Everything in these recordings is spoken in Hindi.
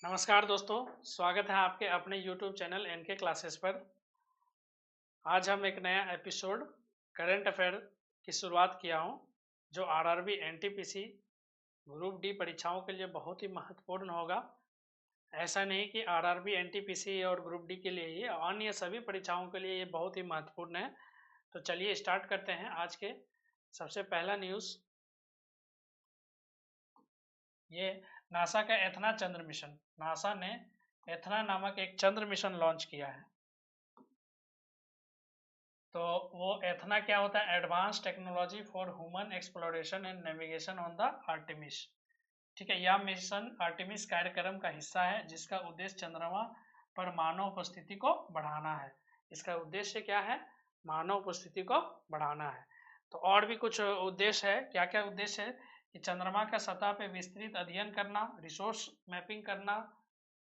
नमस्कार दोस्तों, स्वागत है आपके अपने YouTube चैनल एनके क्लासेस पर। आज हम एक नया एपिसोड करंट अफेयर की शुरुआत किया हूं, जो आरआरबी एनटीपीसी ग्रुप डी परीक्षाओं के लिए बहुत ही महत्वपूर्ण होगा। ऐसा नहीं कि आरआरबी एनटीपीसी और ग्रुप डी के लिए ही, अन्य सभी परीक्षाओं के लिए ये बहुत ही महत्वपूर्ण है। तो चलिए स्टार्ट करते हैं आज के सबसे पहला न्यूज़। ये नासा का एथना चंद्र मिशन, नासा ने एथना नामक एक चंद्र मिशन लॉन्च किया है। तो वो एथना क्या होता है? Advance technology for human exploration and navigation on the Artemis. ठीक है, यह मिशन आर्टेमिस कार्यक्रम का हिस्सा है, जिसका उद्देश्य चंद्रमा पर मानव उपस्थिति को बढ़ाना है। इसका उद्देश्य क्या है? मानव उपस्थिति को बढ़ाना है। तो और भी कुछ उद्देश्य है। क्या क्या उद्देश्य है? कि चंद्रमा का सतह पे विस्तृत अध्ययन करना, रिसोर्स मैपिंग करना,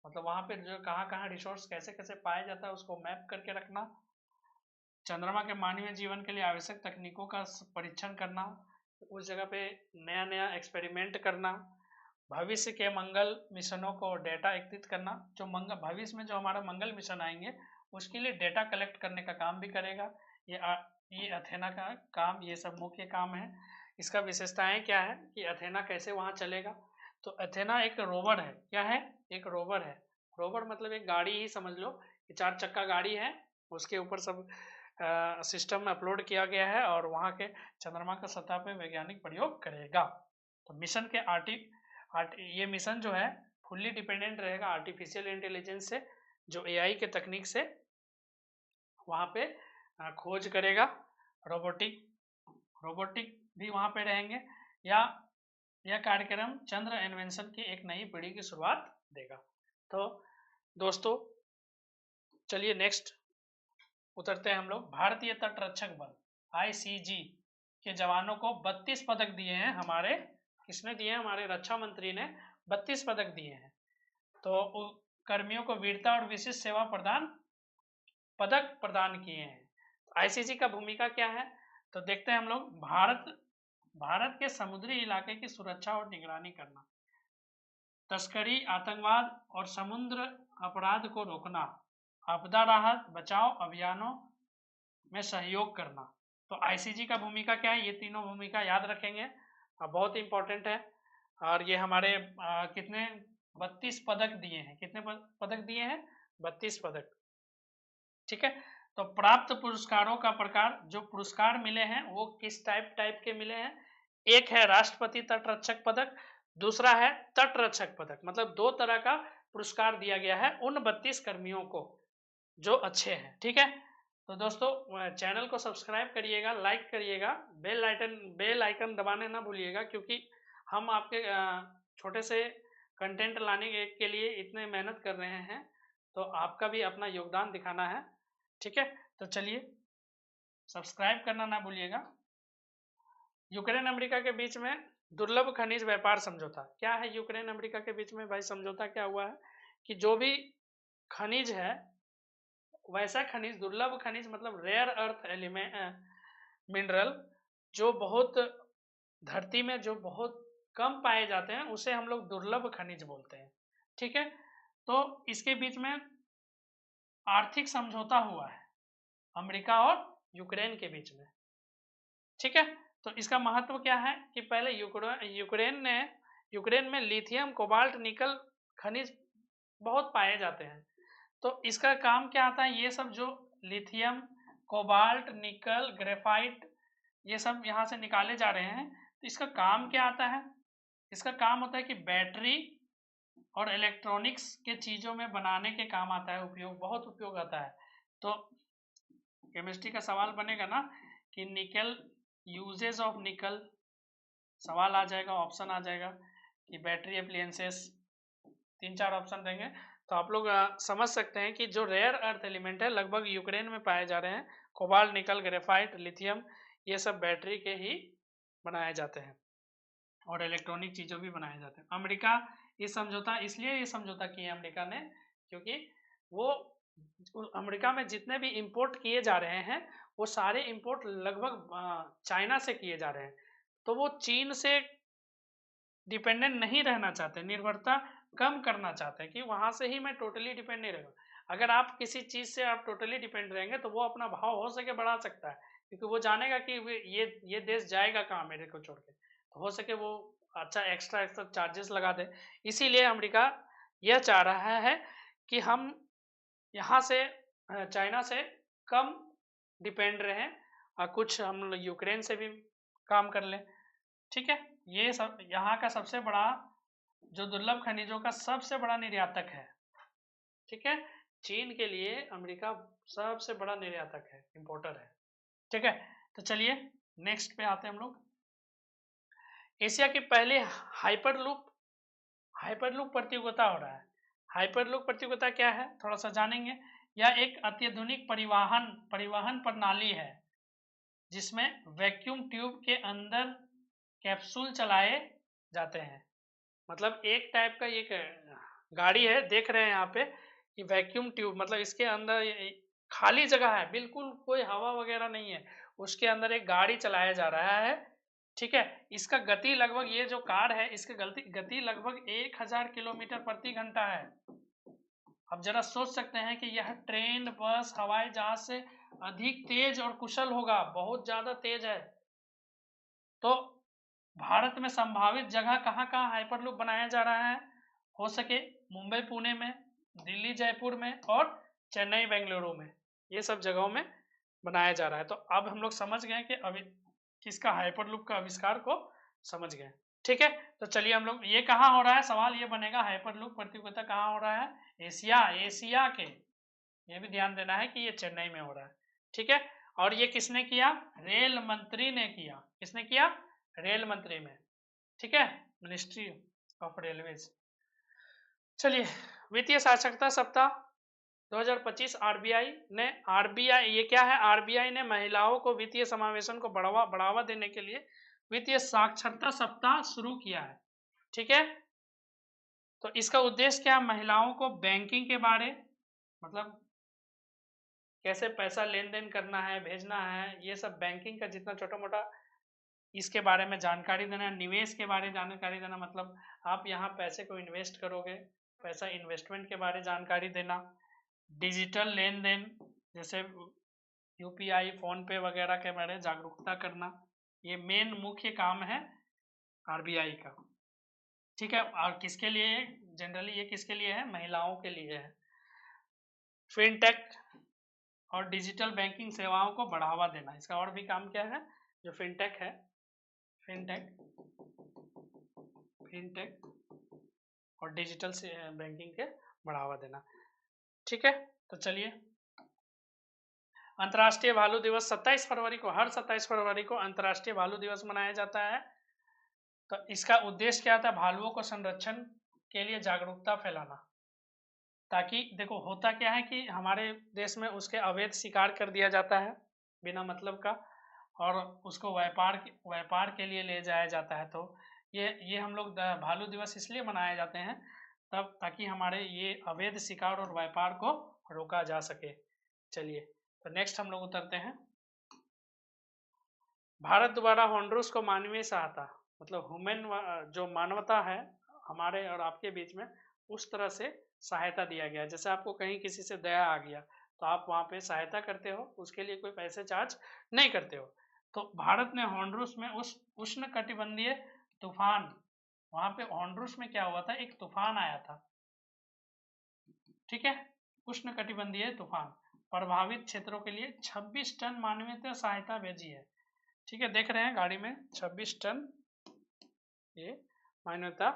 मतलब वहां पे जो कहाँ कहाँ रिसोर्स कैसे कैसे पाया जाता है उसको मैप करके रखना, चंद्रमा के मानवीय जीवन के लिए आवश्यक तकनीकों का परीक्षण करना, उस जगह पे नया नया एक्सपेरिमेंट करना, भविष्य के मंगल मिशनों को डेटा एकत्रित करना, जो मंगल भविष्य में जो हमारा मंगल मिशन आएंगे उसके लिए डेटा कलेक्ट करने का काम भी करेगा। ये अथेना का काम, ये सब मुख्य काम है। इसका विशेषताएं क्या है कि अथेना कैसे वहां चलेगा? तो अथेना एक रोवर है। क्या है? एक रोवर है। रोवर मतलब एक गाड़ी ही समझ लो कि 4 चक्का गाड़ी है, उसके ऊपर सब सिस्टम में अपलोड किया गया है और वहाँ के चंद्रमा का सतह पे वैज्ञानिक प्रयोग करेगा। तो मिशन के ये मिशन जो है फुल्ली डिपेंडेंट रहेगा आर्टिफिशियल इंटेलिजेंस से, जो एआई के तकनीक से वहाँ पे खोज करेगा। रोबोटिक रोबोटिक भी वहाँ पे रहेंगे। या यह कार्यक्रम चंद्र इन्वेंशन की एक नई पीढ़ी की शुरुआत देगा। तो दोस्तों चलिए नेक्स्ट उतरते हैं हम लोग। भारतीय तटरक्षक बल आईसीजी के जवानों को 32 पदक दिए हैं हमारे, किसने दिए हैं? हमारे रक्षा मंत्री ने 32 पदक दिए हैं। तो कर्मियों को वीरता और विशिष्ट सेवा प्रदान पदक प्रदान किए हैं। आईसीजी का भूमिका क्या है? तो देखते हैं हम लोग। भारत के समुद्री इलाके की सुरक्षा और निगरानी करना, तस्करी, आतंकवाद और समुद्र अपराध को रोकना, आपदा राहत बचाव अभियानों में सहयोग करना। तो आईसीजी का भूमिका क्या है? ये तीनों भूमिका याद रखेंगे, बहुत इंपॉर्टेंट है। और ये हमारे कितने 32 पदक दिए हैं। कितने पदक दिए हैं? 32 पदक। ठीक है। तो प्राप्त पुरस्कारों का प्रकार, जो पुरस्कार मिले हैं वो किस टाइप के मिले हैं? एक है राष्ट्रपति तटरक्षक पदक, दूसरा है तटरक्षक पदक। मतलब 2 तरह का पुरस्कार दिया गया है उन 32 कर्मियों को जो अच्छे हैं। ठीक है। तो दोस्तों चैनल को सब्सक्राइब करिएगा, लाइक करिएगा, बेल आइकन दबाने ना भूलिएगा, क्योंकि हम आपके छोटे से कंटेंट लाने के लिए इतने मेहनत कर रहे हैं, तो आपका भी अपना योगदान दिखाना है। ठीक है। तो चलिए सब्सक्राइब करना ना भूलिएगा। यूक्रेन अमेरिका के बीच में दुर्लभ खनिज व्यापार समझौता। क्या है यूक्रेन अमेरिका के बीच में भाई समझौता? क्या हुआ है कि जो भी खनिज है, वैसा खनिज, दुर्लभ खनिज मतलब रेयर अर्थ एलिमेंट मिनरल, जो बहुत धरती में जो बहुत कम पाए जाते हैं, उसे हम लोग दुर्लभ खनिज बोलते हैं। ठीक है। तो इसके बीच में आर्थिक समझौता हुआ है अमेरिका और यूक्रेन के बीच में। ठीक है। तो इसका महत्व क्या है कि पहले यूक्रेन में लिथियम कोबाल्ट निकल खनिज बहुत पाए जाते हैं। तो इसका काम क्या आता है? ये सब जो लिथियम कोबाल्ट निकल ग्रेफाइट ये सब यहाँ से निकाले जा रहे हैं, तो इसका काम क्या आता है? इसका काम होता है कि बैटरी और इलेक्ट्रॉनिक्स के चीज़ों में बनाने के काम आता है, बहुत उपयोग आता है। तो केमिस्ट्री का सवाल बनेगा ना कि निकल, यूजेज ऑफ निकल, सवाल आ जाएगा, ऑप्शन आ जाएगा कि बैटरी एप्लियंसेस, 3-4 ऑप्शन देंगे। तो आप लोग समझ सकते हैं कि जो रेयर अर्थ एलिमेंट है लगभग यूक्रेन में पाए जा रहे हैं। कोबाल्ट निकल ग्रेफाइट लिथियम, ये सब बैटरी के ही बनाए जाते हैं और इलेक्ट्रॉनिक चीज़ों भी बनाए जाते हैं। अमेरिका ये समझौता किया अमेरिका ने, क्योंकि वो अमेरिका में जितने भी इंपोर्ट किए जा रहे हैं वो सारे इंपोर्ट लगभग चाइना से किए जा रहे हैं। तो वो चीन से डिपेंडेंट नहीं रहना चाहते, निर्भरता कम करना चाहते हैं कि वहां से ही मैं टोटली डिपेंड नहीं रहूँगा। अगर आप किसी चीज से आप टोटली डिपेंड रहेंगे तो वो अपना भाव हो सके बढ़ा सकता है, क्योंकि वो जानेगा कि ये देश जाएगा कहाँ मेरे को छोड़ के, तो हो सके वो अच्छा एक्स्ट्रा चार्जेस लगा दे। इसीलिए अमेरिका यह चाह रहा है कि हम यहाँ से चाइना से कम डिपेंड रहें और कुछ हम यूक्रेन से भी काम कर लें। ठीक है, ये सब यहाँ का सबसे बड़ा जो दुर्लभ खनिजों का सबसे बड़ा निर्यातक है। ठीक है, चीन के लिए अमेरिका सबसे बड़ा निर्यातक है, इंपोर्टर है। ठीक है, तो चलिए नेक्स्ट पे आते हैं हम लोग। एशिया की पहली हाइपरलूप प्रतियोगिता हो रहा है। हाइपरलूप प्रतियोगिता क्या है थोड़ा सा जानेंगे। यह एक अत्याधुनिक परिवहन प्रणाली है जिसमें वैक्यूम ट्यूब के अंदर कैप्सूल चलाए जाते हैं। मतलब एक टाइप का एक गाड़ी है, देख रहे हैं यहाँ पे कि वैक्यूम ट्यूब, मतलब इसके अंदर खाली जगह है, बिल्कुल कोई हवा वगैरह नहीं है, उसके अंदर एक गाड़ी चलाया जा रहा है। ठीक है, इसका गति लगभग, ये जो कार है इसकी गति लगभग 1000 किलोमीटर प्रति घंटा है। अब जरा सोच सकते हैं कि यह ट्रेन, बस, हवाई जहाज से अधिक तेज और कुशल होगा, बहुत ज्यादा तेज है। तो भारत में संभावित जगह कहाँ कहाँ हाइपरलूप बनाया जा रहा है, हो सके मुंबई पुणे में, दिल्ली जयपुर में और चेन्नई बेंगलुरु में, ये सब जगहों में बनाया जा रहा है। तो अब हम लोग समझ गए कि अभी किसका हाइपरलूप का आविष्कार को समझ गए। ठीक है, तो चलिए हम लोग, ये कहाँ हो रहा है, सवाल ये बनेगा हाइपरलूप प्रतियोगिता कहाँ हो रहा है, एशिया के, ये भी ध्यान देना है कि ये चेन्नई में हो रहा है। ठीक है, और ये किसने किया, रेल मंत्री ने किया। किसने किया, रेल मंत्री में। ठीक है, मिनिस्ट्री ऑफ रेलवेज। चलिए, वित्तीय साक्षरता सप्ताह 2025 आरबीआई ये क्या है, आरबीआई ने महिलाओं को वित्तीय समावेशन को बढ़ावा देने के लिए वित्तीय साक्षरता सप्ताह शुरू किया है। ठीक है, तो इसका उद्देश्य क्या, महिलाओं को बैंकिंग के बारे, मतलब कैसे पैसा लेन देन करना है, भेजना है, ये सब बैंकिंग का जितना छोटा मोटा इसके बारे में जानकारी देना, निवेश के बारे में जानकारी देना, मतलब आप यहाँ पैसे को इन्वेस्ट करोगे, पैसा इन्वेस्टमेंट के बारे में जानकारी देना, डिजिटल लेन देन जैसे यूपीआई, फोन पे वगैरह के बारे में जागरूकता करना, ये मेन मुख्य काम है आरबीआई का। ठीक है, और किसके लिए, जनरली ये किसके लिए है, महिलाओं के लिए है। फिनटेक और डिजिटल बैंकिंग सेवाओं को बढ़ावा देना, इसका और भी काम क्या है, जो फिनटेक है, फिनटेक और डिजिटल से बैंकिंग के बढ़ावा देना। ठीक है, तो चलिए, अंतर्राष्ट्रीय भालू दिवस 27 फरवरी को, हर 27 फरवरी को अंतर्राष्ट्रीय भालू दिवस मनाया जाता है। तो इसका उद्देश्य क्या था, भालुओं को संरक्षण के लिए जागरूकता फैलाना, ताकि देखो होता क्या है कि हमारे देश में उसके अवैध शिकार कर दिया जाता है बिना मतलब का, और उसको व्यापार के लिए ले जाया जाता है। तो ये हम लोग भालू दिवस इसलिए मनाए जाते हैं तब, ताकि हमारे ये अवैध शिकार और व्यापार को रोका जा सके। चलिए, तो नेक्स्ट हम लोग उतरते हैं। भारत द्वारा हॉन्डुरस को मानवीय सहायता, मतलब ह्यूमन, जो मानवता है हमारे और आपके बीच में, उस तरह से सहायता दिया गया। जैसे आपको कहीं किसी से दया आ गया तो आप वहाँ पे सहायता करते हो, उसके लिए कोई पैसे चार्ज नहीं करते हो। तो भारत ने हॉन्डुरस में उस उष्ण कटिबंधीय तूफान, वहां पे हॉन्डुरस में क्या हुआ था, एक तूफान आया था। ठीक है, उष्ण कटिबंधीय तूफान प्रभावित क्षेत्रों के लिए 26 टन मानवीय सहायता भेजी है। ठीक है, देख रहे हैं गाड़ी में 26 टन ये मानवता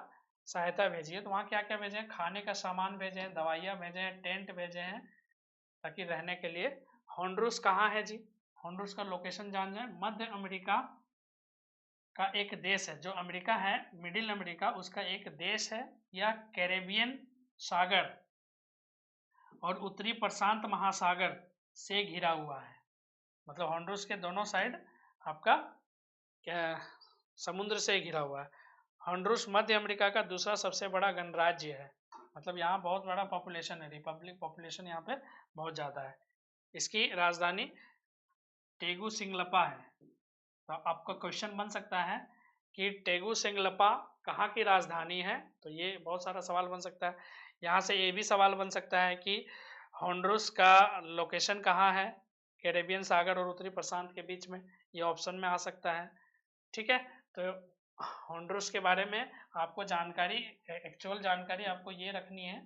सहायता भेजी है। तो वहाँ क्या क्या भेजे हैं, खाने का सामान भेजे हैं, दवाइयाँ भेजे हैं, टेंट भेजे हैं ताकि रहने के लिए। हॉन्डुरस कहाँ है जी, हॉन्डुरस का लोकेशन जान जाए, मध्य अमेरिका का एक देश है, जो अमेरिका है मिडिल अमेरिका, उसका एक देश है। यह कैरेबियन सागर और उत्तरी प्रशांत महासागर से घिरा हुआ है। मतलब हॉन्डुरस के दोनों साइड आपका क्या समुद्र से घिरा हुआ है। हॉन्डुरस मध्य अमेरिका का दूसरा सबसे बड़ा गणराज्य है, मतलब यहाँ बहुत बड़ा पॉपुलेशन है, रिपब्लिक पॉपुलेशन यहाँ पे बहुत ज़्यादा है। इसकी राजधानी टेगुसिंगलपा है। तो आपका क्वेश्चन बन सकता है कि टेगुसेंगलपा कहाँ की राजधानी है, तो ये बहुत सारा सवाल बन सकता है। यहाँ से ये भी सवाल बन सकता है कि होंडुरस का लोकेशन कहाँ है, कैरेबियन सागर और उत्तरी प्रशांत के बीच में, ये ऑप्शन में आ सकता है। ठीक है, तो होंडुरस के बारे में आपको जानकारी, एक्चुअल जानकारी आपको ये रखनी है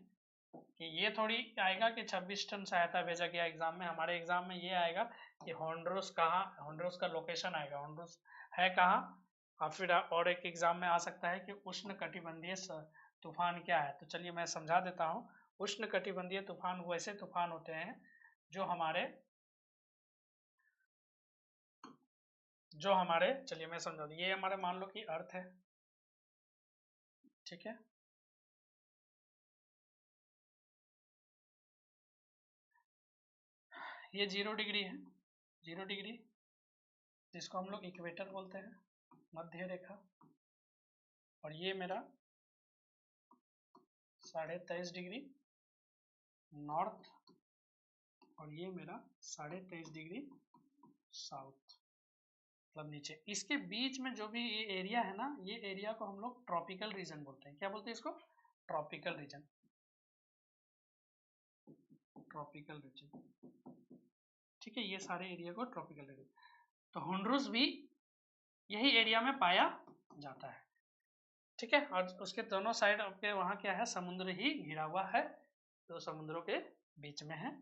कि ये थोड़ी आएगा कि 26 टन सहायता भेजा गया एग्जाम में। हमारे एग्जाम में ये आएगा कि होंडुरस कहाँ, होंडुरस का लोकेशन आएगा, होंडुरस है कहाँ। और फिर और एक एग्जाम में आ सकता है कि उष्ण कटिबंधीय तूफान क्या है। तो चलिए मैं समझा देता हूँ। उष्ण कटिबंधीय तूफान वैसे तूफान होते हैं जो हमारे चलिए मैं समझा दूँ, ये हमारे मान लो कि अर्थ है, ठीक है, ये 0 डिग्री है, 0 डिग्री जिसको हम लोग इक्वेटर बोलते हैं, मध्य रेखा। और ये मेरा 23.5 डिग्री नॉर्थ, और ये मेरा 23.5 डिग्री साउथ, मतलब नीचे। इसके बीच में जो भी ये एरिया है ना, ये एरिया को हम लोग ट्रॉपिकल रीजन बोलते हैं। क्या बोलते हैं इसको? ट्रॉपिकल रीजन, ट्रॉपिकल रीजन, ठीक है, ये सारे एरिया को ट्रॉपिकल रीजन। तो होंडुरस भी यही एरिया में पाया जाता है, ठीक है। और उसके दोनों साइड आपके वहाँ क्या है, समुद्र ही घिरा हुआ है, दो समुद्रों के बीच में है,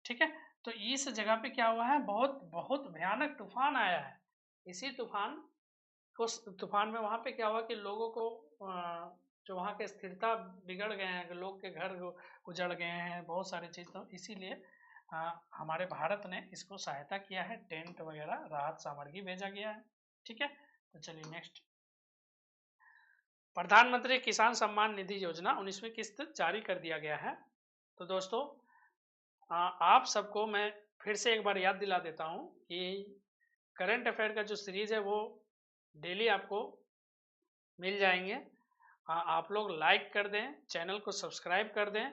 ठीक है। तो इस जगह पे क्या हुआ है, बहुत बहुत भयानक तूफान आया है। इसी तूफान में वहाँ पे क्या हुआ कि लोगों को जो वहाँ के स्थिरता बिगड़ गए हैं, लोग के घर उजड़ गए हैं, बहुत सारी चीज़। तो इसीलिए हमारे भारत ने इसको सहायता किया है, टेंट वगैरह राहत सामग्री भेजा गया है, ठीक है। तो चलिए नेक्स्ट, प्रधानमंत्री किसान सम्मान निधि योजना 19वीं किस्त जारी कर दिया गया है। तो दोस्तों आप सबको मैं फिर से एक बार याद दिला देता हूँ कि करंट अफेयर का जो सीरीज है वो डेली आपको मिल जाएंगे। आप लोग लाइक कर दें, चैनल को सब्सक्राइब कर दें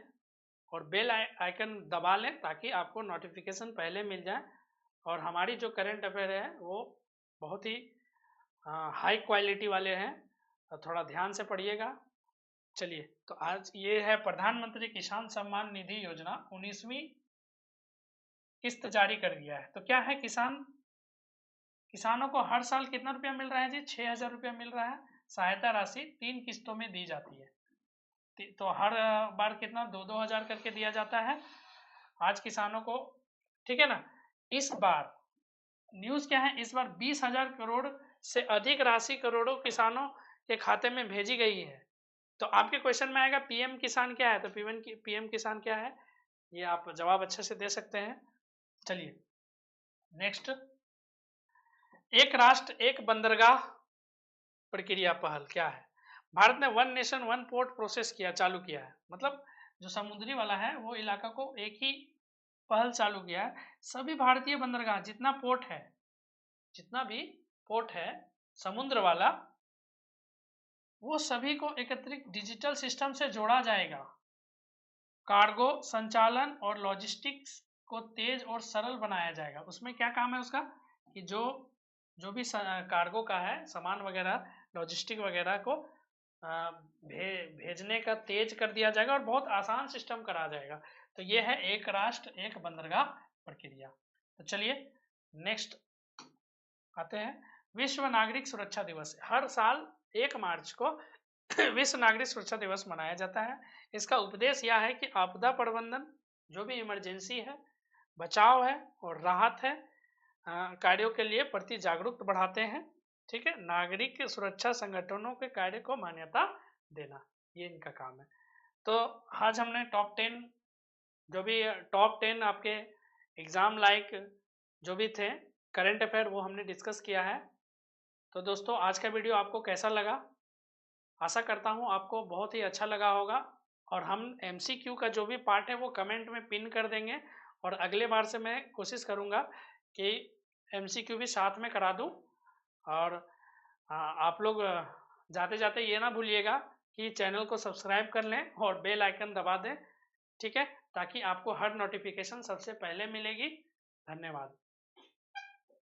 और बेल आइकन दबा लें ताकि आपको नोटिफिकेशन पहले मिल जाए। और हमारी जो करंट अफेयर है वो बहुत ही हाई क्वालिटी वाले हैं, तो थोड़ा ध्यान से पढ़िएगा। चलिए, तो आज ये है प्रधानमंत्री किसान सम्मान निधि योजना 19वीं किस्त जारी कर दिया है। तो क्या है, किसानों को हर साल कितना रुपया मिल रहा है जी? 6,000 रुपया मिल रहा है। सहायता राशि 3 किस्तों में दी जाती है, तो हर बार कितना, 2-2 हजार करके दिया जाता है आज किसानों को, ठीक है ना। इस बार न्यूज क्या है, इस बार 20,000 करोड़ से अधिक राशि करोड़ों किसानों के खाते में भेजी गई है। तो आपके क्वेश्चन में आएगा पीएम किसान क्या है, तो पीएम किसान क्या है, ये आप जवाब अच्छे से दे सकते हैं। चलिए नेक्स्ट, एक राष्ट्र एक बंदरगाह प्रक्रिया पहल क्या है? भारत ने one nation one port process चालू किया है। मतलब जो समुद्री वाला है वो इलाका को एक ही पहल चालू किया है। सभी भारतीय बंदरगाह जितना भी पोर्ट है समुद्र वाला, वो सभी को एकत्रित डिजिटल सिस्टम से जोड़ा जाएगा। कार्गो संचालन और लॉजिस्टिक्स को तेज और सरल बनाया जाएगा। उसमें क्या काम है उसका, कि जो भी कार्गो का है, सामान वगैरह, लॉजिस्टिक वगैरह को भेजने का तेज कर दिया जाएगा और बहुत आसान सिस्टम करा जाएगा। तो ये है एक राष्ट्र एक बंदरगाह प्रक्रिया। तो चलिए नेक्स्ट आते हैं, विश्व नागरिक सुरक्षा दिवस। हर साल 1 मार्च को विश्व नागरिक सुरक्षा दिवस मनाया जाता है। इसका उद्देश्य यह है कि आपदा प्रबंधन, जो भी इमरजेंसी है, बचाव है और राहत है, कार्यों के लिए प्रति जागरूक बढ़ाते हैं, ठीक है। नागरिक सुरक्षा संगठनों के कार्य को मान्यता देना, ये इनका काम है। तो आज हमने टॉप 10 जो भी टॉप 10 आपके एग्जाम लाइक जो भी थे करंट अफेयर वो हमने डिस्कस किया है। तो दोस्तों आज का वीडियो आपको कैसा लगा? आशा करता हूँ आपको बहुत ही अच्छा लगा होगा। और हम MCQ का जो भी पार्ट है वो कमेंट में पिन कर देंगे, और अगले बार से मैं कोशिश करूँगा कि MCQ भी साथ में करा दूँ। और आप लोग जाते जाते ये ना भूलिएगा कि चैनल को सब्सक्राइब कर लें और बेल आइकन दबा दें, ठीक है, ताकि आपको हर नोटिफिकेशन सबसे पहले मिलेगी। धन्यवाद।